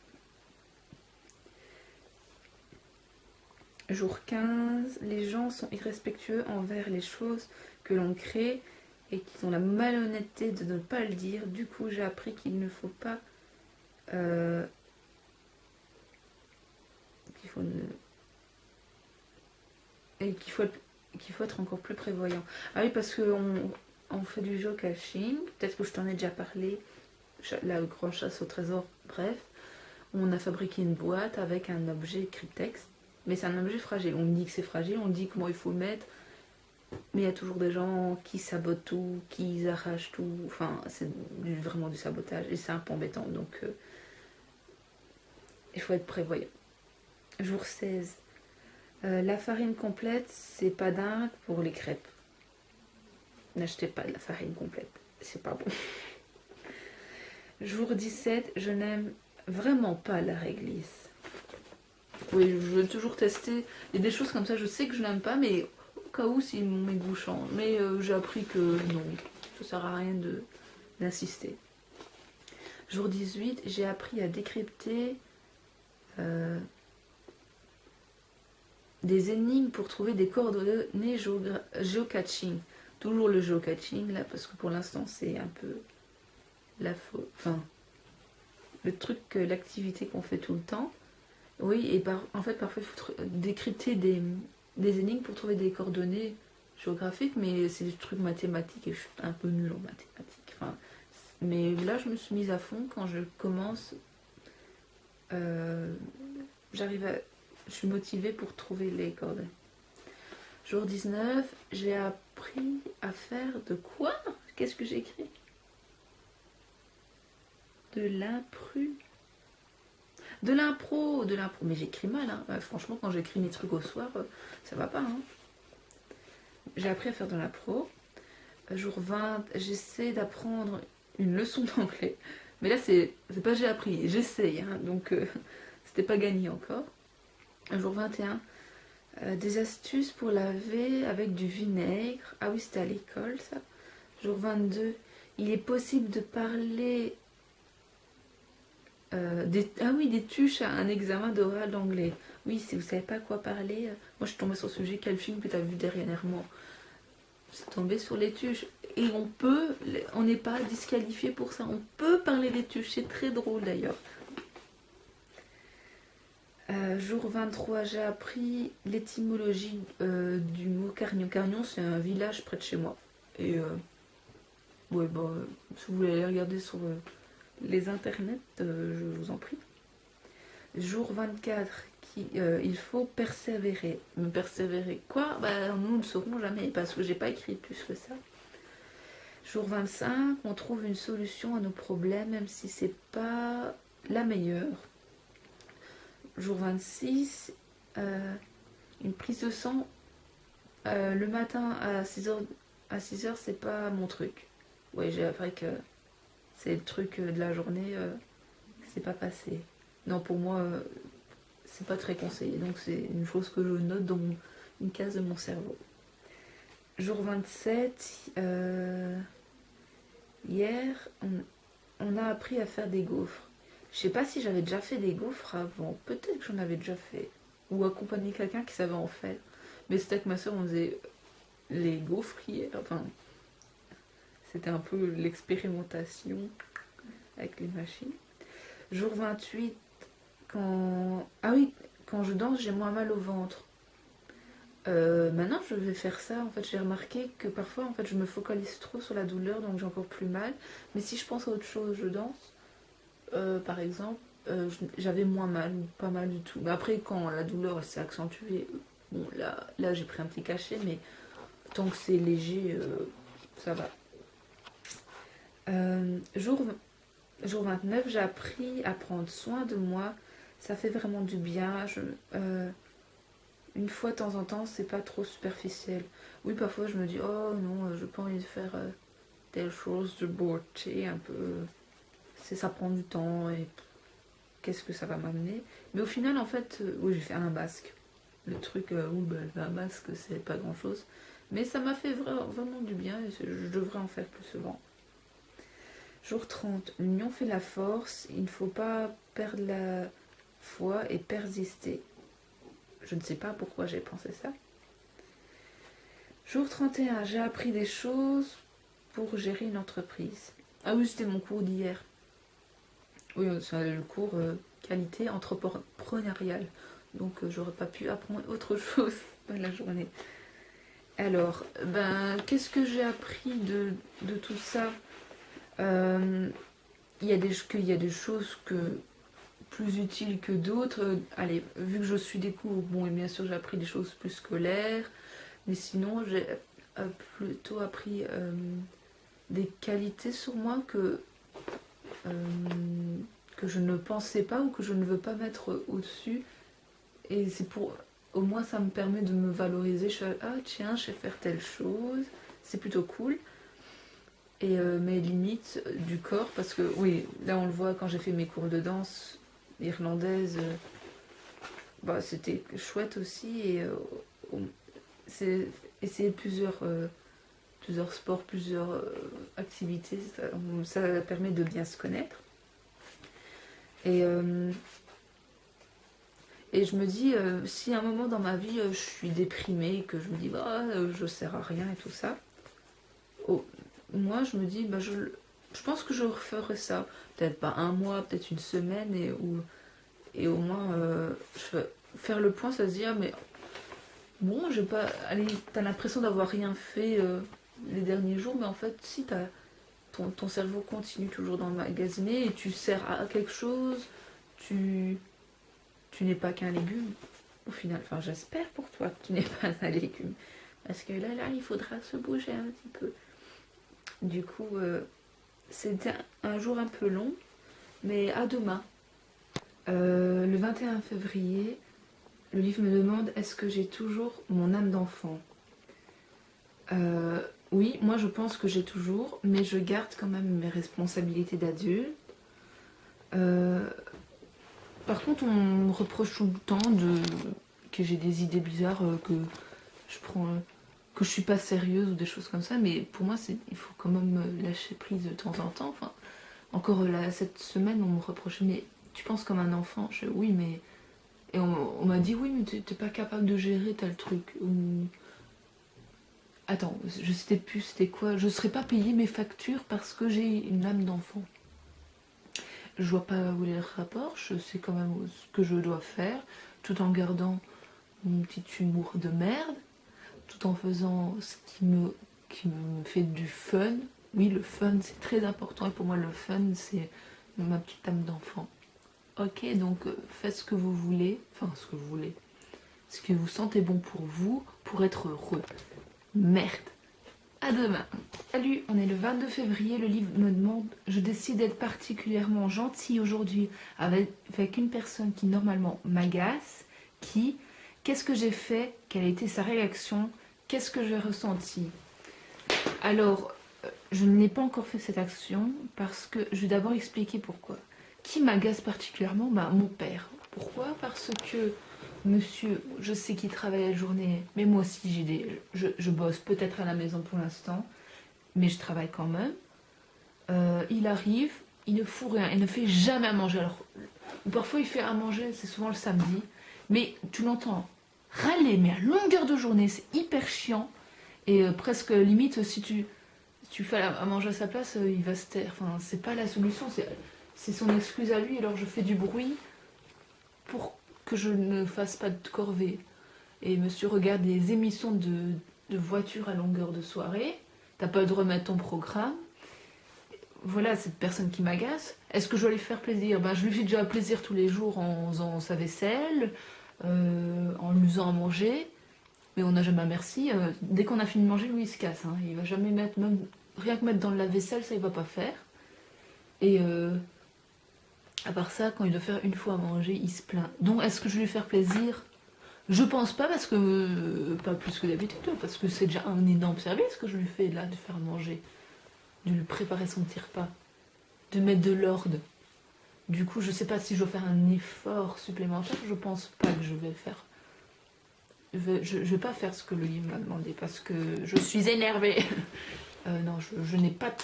[SPEAKER 4] Jour 15. Les gens sont irrespectueux envers les choses que l'on crée et qu'ils ont la malhonnêteté de ne pas le dire. Du coup, j'ai appris qu'il ne faut pas... qu'il faut être encore plus prévoyant. Ah oui, parce qu'on fait du geocaching. Peut-être que je t'en ai déjà parlé. La grande chasse au trésor, bref. On a fabriqué une boîte avec un objet cryptex. Mais c'est un objet fragile. On dit que c'est fragile, on dit comment il faut le mettre. Mais il y a toujours des gens qui sabotent tout, qui arrachent tout. Enfin, c'est vraiment du sabotage et c'est un peu embêtant. Donc, il faut être prévoyant. Jour 16. La farine complète, c'est pas dingue pour les crêpes. N'achetez pas de la farine complète. C'est pas bon. Jour 17. Je n'aime vraiment pas la réglisse. Oui, je veux toujours tester. Il y a des choses comme ça, je sais que je n'aime pas, mais... cas où si mes goûts changent. Mais j'ai appris que non, ça sert à rien d'insister. Jour 18, j'ai appris à décrypter des énigmes pour trouver des coordonnées geocaching. Toujours le geocaching là, parce que pour l'instant c'est un peu la faute. Enfin, le truc, l'activité qu'on fait tout le temps. Oui, et en fait parfois il faut décrypter des énigmes pour trouver des coordonnées géographiques, mais c'est des trucs mathématiques et je suis un peu nulle en mathématiques. Enfin, mais là, je me suis mise à fond quand je commence. Je suis motivée pour trouver les coordonnées. Jour 19, j'ai appris à faire de quoi? Qu'est-ce que j'ai écrit? De l'impro. Mais j'écris mal, hein. Franchement, quand j'écris mes trucs au soir, ça va pas, hein. J'ai appris à faire de l'impro. Jour 20, j'essaie d'apprendre une leçon d'anglais. Mais là, c'est pas j'ai appris, j'essaye, hein. Donc, c'était pas gagné encore. Jour 21, des astuces pour laver avec du vinaigre. Ah oui, c'était à l'école, ça. Jour 22, il est possible de parler... des tuches à un examen d'oral d'anglais. Oui, si vous savez pas quoi parler, moi je suis tombée sur ce sujet. Quel film que tu as vu dernièrement? C'est tombé sur les tuches. Et on n'est pas disqualifié pour ça. On peut parler des tuches, c'est très drôle d'ailleurs. Jour 23, j'ai appris l'étymologie du mot Cargnon. Cargnon, c'est un village près de chez moi. Et ouais, bah, si vous voulez aller regarder sur les internets, je vous en prie. Jour 24, il faut persévérer. Me persévérer quoi? Bah, nous ne saurons jamais parce que j'ai pas écrit plus que ça. Jour 25, on trouve une solution à nos problèmes même si c'est pas la meilleure. Jour 26, une prise de sang le matin à 6h, c'est pas mon truc. Ouais, j'ai appris que c'est le truc de la journée, c'est pas passé. Non, pour moi, c'est pas très conseillé. Donc c'est une chose que je note dans une case de mon cerveau. Jour 27, hier, on a appris à faire des gaufres. Je sais pas si j'avais déjà fait des gaufres avant. Peut-être que j'en avais déjà fait. Ou accompagné quelqu'un qui savait en faire. Mais c'était avec ma soeur, on faisait les gaufres hier. Enfin, c'était un peu l'expérimentation avec les machines. Jour 28, quand je danse, j'ai moins mal au ventre. Maintenant, je vais faire ça. En fait, j'ai remarqué que parfois, en fait, je me focalise trop sur la douleur, donc j'ai encore plus mal. Mais si je pense à autre chose, je danse. Par exemple, j'avais moins mal, ou pas mal du tout. Mais après, quand la douleur s'est accentuée, bon, là j'ai pris un petit cachet, mais tant que c'est léger, ça va. Jour 29, j'ai appris à prendre soin de moi. Ça fait vraiment du bien. Une fois de temps en temps, c'est pas trop superficiel. Oui, parfois je me dis, oh non, j'ai pas envie de faire telle chose, de border un peu. Ça prend du temps et qu'est-ce que ça va m'amener. Mais au final, en fait, oui, j'ai fait un basque. Le truc, oui, bah, un basque, c'est pas grand chose. Mais ça m'a fait vraiment du bien et je devrais en faire plus souvent. Jour 30, l'union fait la force, il ne faut pas perdre la foi et persister. Je ne sais pas pourquoi j'ai pensé ça. Jour 31, j'ai appris des choses pour gérer une entreprise. Ah oui, c'était mon cours d'hier. Oui, c'est le cours qualité entrepreneuriale. Donc j'aurais pas pu apprendre autre chose dans la journée. Alors, qu'est-ce que j'ai appris de tout ça? Il y a des choses plus utiles que d'autres. Allez, vu que je suis des cours, bon, et bien sûr j'ai appris des choses plus scolaires, mais sinon j'ai plutôt appris des qualités sur moi que je ne pensais pas ou que je ne veux pas mettre au-dessus. Et c'est pour... Au moins ça me permet de me valoriser. Je suis ah tiens, je sais faire telle chose. C'est plutôt cool. Et mes limites du corps, parce que oui, là on le voit quand j'ai fait mes cours de danse irlandaise, c'était chouette aussi. Et c'est essayer plusieurs sports, plusieurs activités, ça permet de bien se connaître. Et je me dis, si à un moment dans ma vie je suis déprimée, que je me dis je sers à rien et tout ça, moi je me dis, je pense que je referai ça. Peut-être pas un mois, peut-être une semaine, et au moins faire le point, ça se dit, mais bon, j'ai pas. Allez, t'as l'impression d'avoir rien fait les derniers jours, mais en fait, si ton cerveau continue toujours d'emmagasiner et tu sers à quelque chose, tu n'es pas qu'un légume au final. Enfin, j'espère pour toi que tu n'es pas un légume. Parce que là, il faudra se bouger un petit peu. Du coup, c'était un jour un peu long, mais à demain. Le 21 février, le livre me demande, est-ce que j'ai toujours mon âme d'enfant? Oui, moi je pense que j'ai toujours, mais je garde quand même mes responsabilités d'adulte. Par contre, on me reproche tout le temps que j'ai des idées bizarres, que je suis pas sérieuse ou des choses comme ça, mais pour moi, il faut quand même lâcher prise de temps en temps. Enfin, encore cette semaine, on me reprochait, mais tu penses comme un enfant? Oui, mais... Et on m'a dit, oui, mais t'es pas capable de gérer tel truc. Ou... Attends, je sais plus c'était quoi. Je serais pas payée mes factures parce que j'ai une âme d'enfant. Je vois pas où est le rapport, je sais quand même ce que je dois faire, tout en gardant mon petit humour de merde, tout en faisant ce qui me fait du fun. Oui, le fun, c'est très important, et pour moi, le fun, c'est ma petite âme d'enfant. Ok, donc faites ce que vous voulez, enfin ce que vous voulez, ce que vous sentez bon pour vous, pour être heureux. Merde. À demain. Salut, on est le 22 février, le livre me demande, je décide d'être particulièrement gentille aujourd'hui avec une personne qui normalement m'agace, qu'est-ce que j'ai fait, quelle a été sa réaction, qu'est-ce que j'ai ressenti. Alors, je n'ai pas encore fait cette action parce que je vais d'abord expliquer pourquoi. Qui m'agace particulièrement? Mon père. Pourquoi? Parce que monsieur, je sais qu'il travaille la journée, mais moi aussi je bosse peut-être à la maison pour l'instant, mais je travaille quand même. Il arrive, il ne fout rien, il ne fait jamais à manger. Alors, parfois il fait à manger, c'est souvent le samedi, mais tu l'entends râler, mais à longueur de journée, c'est hyper chiant. Et presque limite, si tu fais à manger à sa place, il va se taire. Enfin, c'est pas la solution, c'est son excuse à lui. Alors je fais du bruit pour que je ne fasse pas de corvée. Et monsieur regarde des émissions de voitures à longueur de soirée. T'as pas le droit de remettre ton programme. voilà, cette personne qui m'agace, est-ce que je dois lui faire plaisir? Ben, je lui fais déjà plaisir tous les jours en faisant sa vaisselle, en lui faisant à manger, mais on n'a jamais un merci. Dès qu'on a fini de manger, lui il se casse, hein. Il va jamais mettre, même rien que mettre dans le lave-vaisselle, ça il va pas faire. Et à part ça, quand il doit faire une fois à manger, il se plaint. Donc est-ce que je vais lui faire plaisir? Je pense pas, parce que pas plus que d'habitude, parce que c'est déjà un énorme service que je lui fais là, de faire manger, de lui préparer son petit repas, de mettre de l'ordre. Du coup, je sais pas si je dois faire un effort supplémentaire, je pense pas que je vais faire. Je vais pas faire ce que le livre m'a demandé, parce que je suis énervée. Non, je n'ai pas...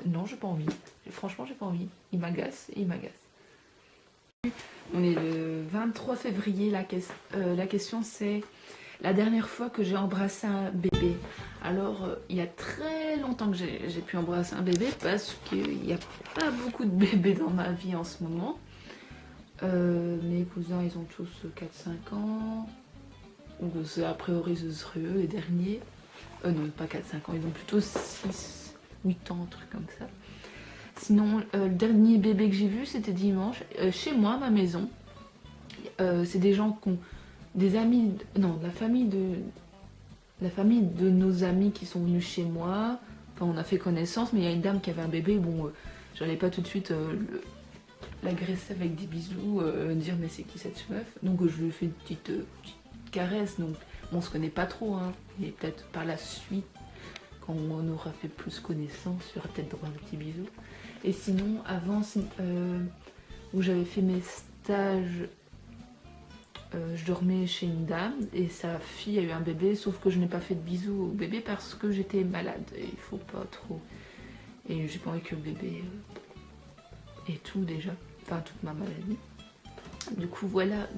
[SPEAKER 4] Non, j'ai pas envie. Franchement, j'ai pas envie. Il m'agace et il m'agace. On est le 23 février, la question c'est la dernière fois que j'ai embrassé un bébé. Alors, il y a très longtemps que j'ai pu embrasser un bébé parce qu'il n'y a pas beaucoup de bébés dans ma vie en ce moment. Mes cousins, ils ont tous 4-5 ans. Donc, a priori, ce serait eux les derniers. Non, pas 4-5 ans, ils ont plutôt 6-8 ans, un truc comme ça. Sinon, le dernier bébé que j'ai vu, c'était dimanche, chez moi, à ma maison. C'est des gens qui ont des amis, non, la famille de nos amis qui sont venus chez moi. Enfin, on a fait connaissance, mais il y a une dame qui avait un bébé. Bon, j'allais pas tout de suite l'agresser avec des bisous, dire mais c'est qui cette meuf? Donc je lui ai fait une petite caresse. Donc on se connaît pas trop, hein. Et peut-être par la suite, quand on aura fait plus connaissance, il y aura peut-être droit à un petit bisou. Et sinon, avant, où j'avais fait mes stages, je dormais chez une dame et sa fille a eu un bébé, sauf que je n'ai pas fait de bisous au bébé parce que j'étais malade et il faut pas trop. Et j'ai pas envie que le bébé ait tout déjà, enfin toute ma maladie. Du coup, voilà,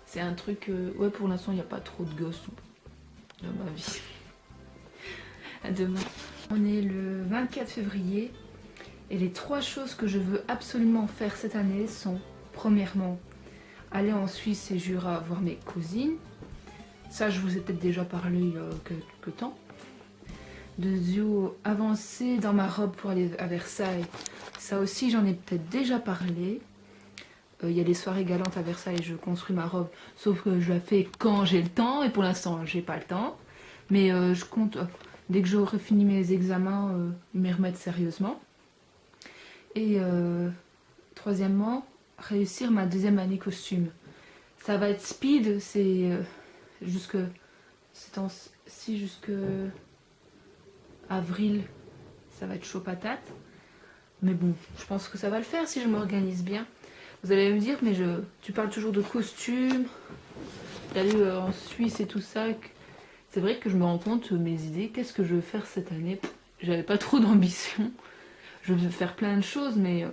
[SPEAKER 4] c'est un truc. Ouais, pour l'instant, il n'y a pas trop de gosses dans ma vie. À demain. On est le 24 février. Et les 3 choses que je veux absolument faire cette année sont, premièrement, aller en Suisse et Jura voir mes cousines. Ça, je vous ai peut-être déjà parlé il y a quelques temps. Deuxièmement, avancer dans ma robe pour aller à Versailles. Ça aussi, j'en ai peut-être déjà parlé. Il y a les soirées galantes à Versailles, je construis ma robe. Sauf que je la fais quand j'ai le temps. Et pour l'instant, j'ai pas le temps. Mais je compte, dès que j'aurai fini mes examens, m'y remettre sérieusement. Et troisièmement, réussir ma 2e année costume. Ça va être speed, c'est jusque avril, ça va être chaud patate. Mais bon, je pense que ça va le faire si je m'organise bien. Vous allez me dire, mais tu parles toujours de costume, d'aller en Suisse et tout ça. C'est vrai que je me rends compte, mes idées, qu'est-ce que je veux faire cette année? J'avais pas trop d'ambition. Je veux faire plein de choses, mais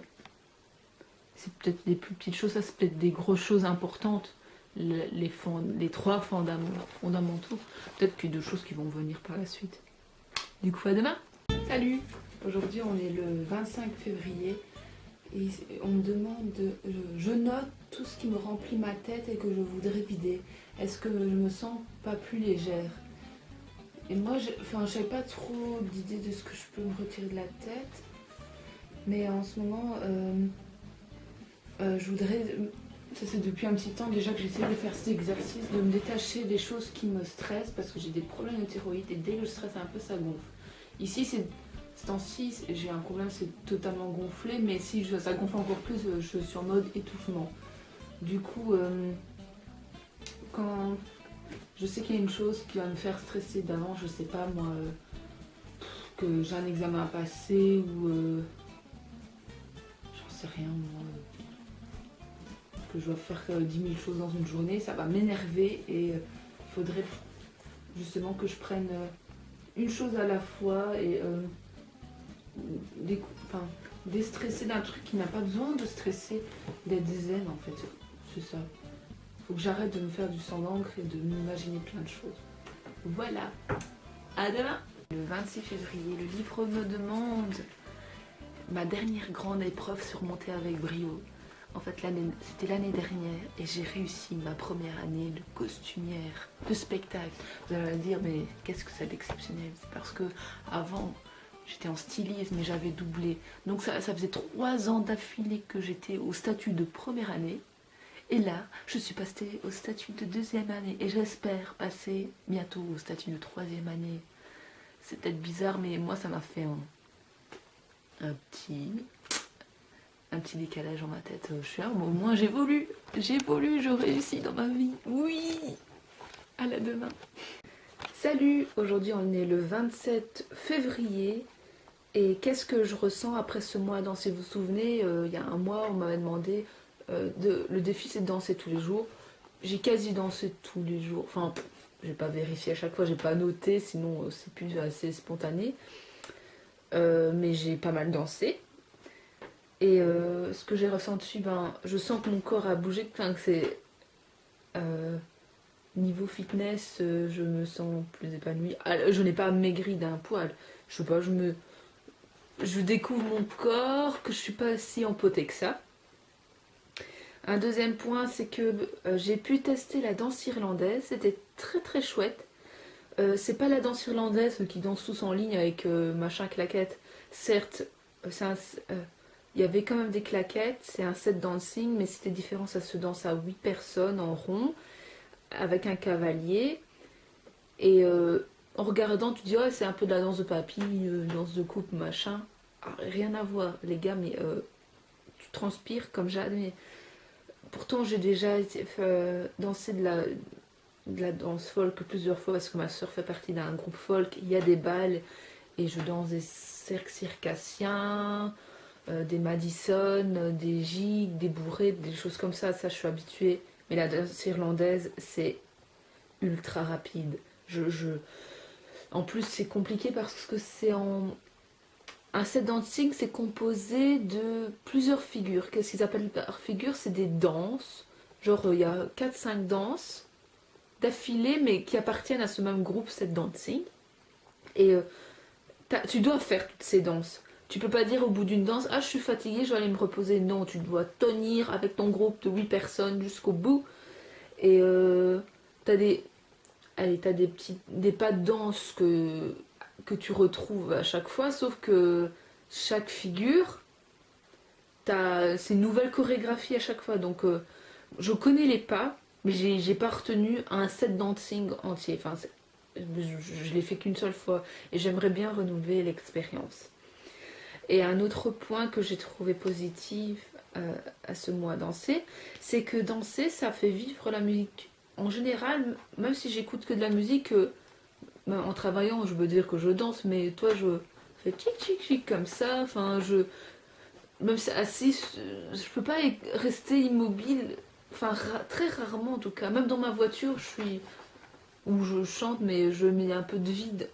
[SPEAKER 4] c'est peut-être des plus petites choses, ça c'est peut-être des grosses choses importantes. Les 3 fondamentaux. Peut-être qu'il y a 2 choses qui vont venir par la suite. Du coup, à demain. Salut. Aujourd'hui, on est le 25 février. Et on me demande, je note tout ce qui me remplit ma tête et que je voudrais vider. Est-ce que je me sens pas plus légère? Et moi, je n'avais pas trop d'idée de ce que je peux me retirer de la tête. Mais en ce moment, je voudrais, ça c'est depuis un petit temps déjà que j'essaie de faire cet exercice, de me détacher des choses qui me stressent parce que j'ai des problèmes de thyroïde et dès que je stresse un peu, ça gonfle. Ici, ces temps-ci, j'ai un problème, c'est totalement gonflé, mais si ça gonfle encore plus, je suis en mode étouffement. Du coup, quand je sais qu'il y a une chose qui va me faire stresser d'avant, je sais pas moi, que j'ai un examen à passer ou j'en sais rien moi, que je dois faire 10 000 choses dans une journée, ça va m'énerver et il faudrait justement que je prenne une chose à la fois et déstresser d'un truc qui n'a pas besoin de stresser, d'être zen en fait, c'est ça. Faut que j'arrête de me faire du sang d'encre et de m'imaginer plein de choses. Voilà, à demain. Le 26 février, le livre me demande ma dernière grande épreuve surmontée avec brio. En fait, c'était l'année dernière et j'ai réussi ma première année de costumière de spectacle. Vous allez me dire, mais qu'est-ce que c'est d'exceptionnel? C'est parce que avant, J'étais en stylisme et j'avais doublé. Donc ça faisait 3 ans d'affilée que j'étais au statut de première année. Et là, je suis passée au statut de 2e année. Et j'espère passer bientôt au statut de 3e année. C'est peut-être bizarre, mais moi, ça m'a fait un petit décalage dans ma tête. Je suis là, mais au moins j'évolue, je réussis dans ma vie. Oui, à la demain. Salut, aujourd'hui on est le 27 février. Et qu'est-ce que je ressens après ce mois à danser? Vous vous souvenez, il y a un mois, on m'avait demandé, le défi c'est de danser tous les jours. J'ai quasi dansé tous les jours. Enfin, j'ai pas vérifié à chaque fois, j'ai pas noté, sinon c'est plus assez spontané. Mais j'ai pas mal dansé. Et ce que j'ai ressenti, je sens que mon corps a bougé, que c'est... niveau fitness, je me sens plus épanouie. Je n'ai pas maigri d'un poil. Je sais pas, je découvre mon corps, que je suis pas si empotée que ça. Un deuxième point, c'est que j'ai pu tester la danse irlandaise. C'était très très chouette. C'est pas la danse irlandaise qui danse tous en ligne avec machin claquette. Certes, il y avait quand même des claquettes. C'est un set dancing, mais c'était différent. Ça se danse à 8 personnes en rond, avec un cavalier. Et en regardant, tu dis, oh, c'est un peu de la danse de papy, danse de coupe, machin. Ah, rien à voir, les gars, mais tu transpires comme jamais. Pourtant, j'ai déjà dansé de la danse folk plusieurs fois parce que ma soeur fait partie d'un groupe folk. Il y a des balles et je danse des cercles circassiens, des Madison, des gigs, des bourrées, des choses comme ça. Ça, je suis habituée. Mais la danse irlandaise, c'est ultra rapide. En plus, c'est compliqué parce que c'est un set dancing, c'est composé de plusieurs figures. Qu'est-ce qu'ils appellent par figure? C'est des danses. Genre, il y a 4-5 danses d'affilée, mais qui appartiennent à ce même groupe, set dancing. Et tu dois faire toutes ces danses. Tu peux pas dire au bout d'une danse, ah, je suis fatiguée, je vais aller me reposer. Non, tu dois tenir avec ton groupe de 8 personnes jusqu'au bout. Et t'as des pas de danse que tu retrouves à chaque fois, sauf que chaque figure, c'est une nouvelle chorégraphie à chaque fois. Donc, je connais les pas, mais j'ai pas retenu un set dancing entier. Enfin, je l'ai fait qu'une seule fois et j'aimerais bien renouveler l'expérience. Et un autre point que j'ai trouvé positif à ce mois danser, c'est que danser, ça fait vivre la musique. En général, même si j'écoute que de la musique, en travaillant, je veux dire que je danse, mais toi, je fais chic chic chic comme ça. Enfin, même assis, je peux pas rester immobile. Enfin, très rarement en tout cas. Même dans ma voiture, où je chante, mais je mets un peu de vide.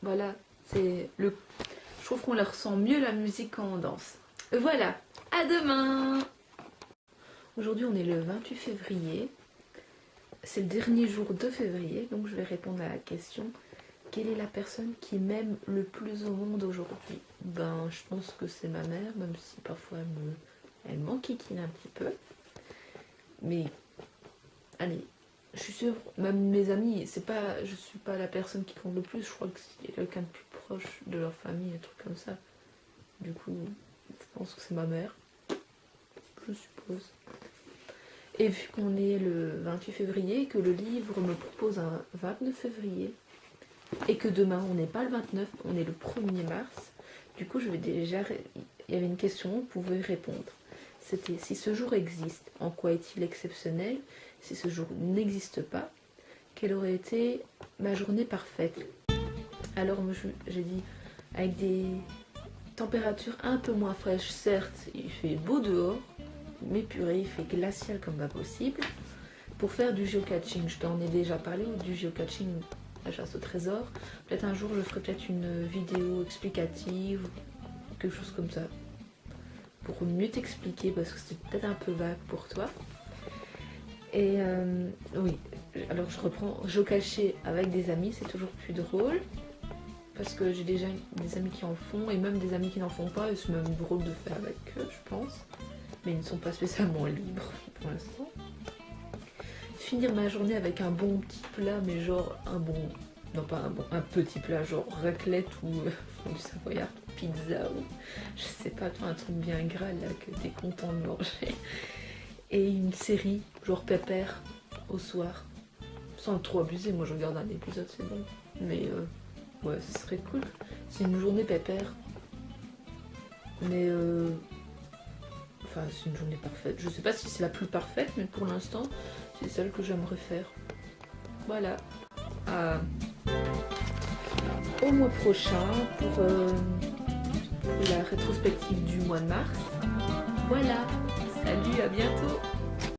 [SPEAKER 4] Voilà, je trouve qu'on la ressent mieux la musique quand on danse. Voilà, à demain. Aujourd'hui, on est le 28 février. C'est le dernier jour de février, donc je vais répondre à la question: quelle est la personne qui m'aime le plus au monde aujourd'hui? Je pense que c'est ma mère, même si parfois elle m'enquiquine un petit peu. Mais allez, je suis sûre, même mes amis, je suis pas la personne qui compte le plus. Je crois que s'il y a quelqu'un de plus proche de leur famille, un truc comme ça. Du coup, je pense que c'est ma mère, je suppose. Et vu qu'on est le 28 février, que le livre me propose un 29 février, et que demain on n'est pas le 29, on est le 1er mars, du coup je vais déjà... Il y avait une question, vous pouvez répondre. C'était: si ce jour existe, en quoi est-il exceptionnel? Si ce jour n'existe pas, quelle aurait été ma journée parfaite? Alors j'ai dit, avec des températures un peu moins fraîches, certes, il fait beau dehors, mais purée, il fait glacial comme pas possible. Pour faire du geocaching, je t'en ai déjà parlé, ou du geocaching, la chasse au trésor. Peut-être un jour je ferai peut-être une vidéo explicative, quelque chose comme ça, pour mieux t'expliquer, parce que c'était peut-être un peu vague pour toi. Et oui, alors je reprends, geocacher avec des amis, c'est toujours plus drôle, parce que j'ai déjà des amis qui en font, et même des amis qui n'en font pas, et c'est même drôle de faire avec eux, je pense. Mais ils ne sont pas spécialement libres pour l'instant. Finir ma journée avec un bon petit plat, mais genre un bon non pas un petit plat genre raclette ou du savoyard, pizza ou je sais pas toi, un truc bien gras là que t'es content de manger. Et une série genre pépère au soir, sans trop abuser. Moi je regarde un épisode, c'est bon, mais ouais, ce serait cool. C'est une journée pépère, mais enfin c'est une journée parfaite. Je sais pas si c'est la plus parfaite, mais pour l'instant c'est celle que j'aimerais faire. Voilà. Au mois prochain pour la rétrospective du mois de mars. Voilà. Salut, à bientôt.